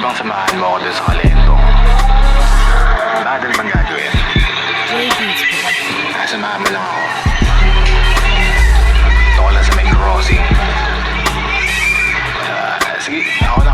bang samahan mo ako doon sa Kalento? Bakit ano bang gagawin? Samahan mo lang ako. Ito ko lang sa may crossing. Sige, ako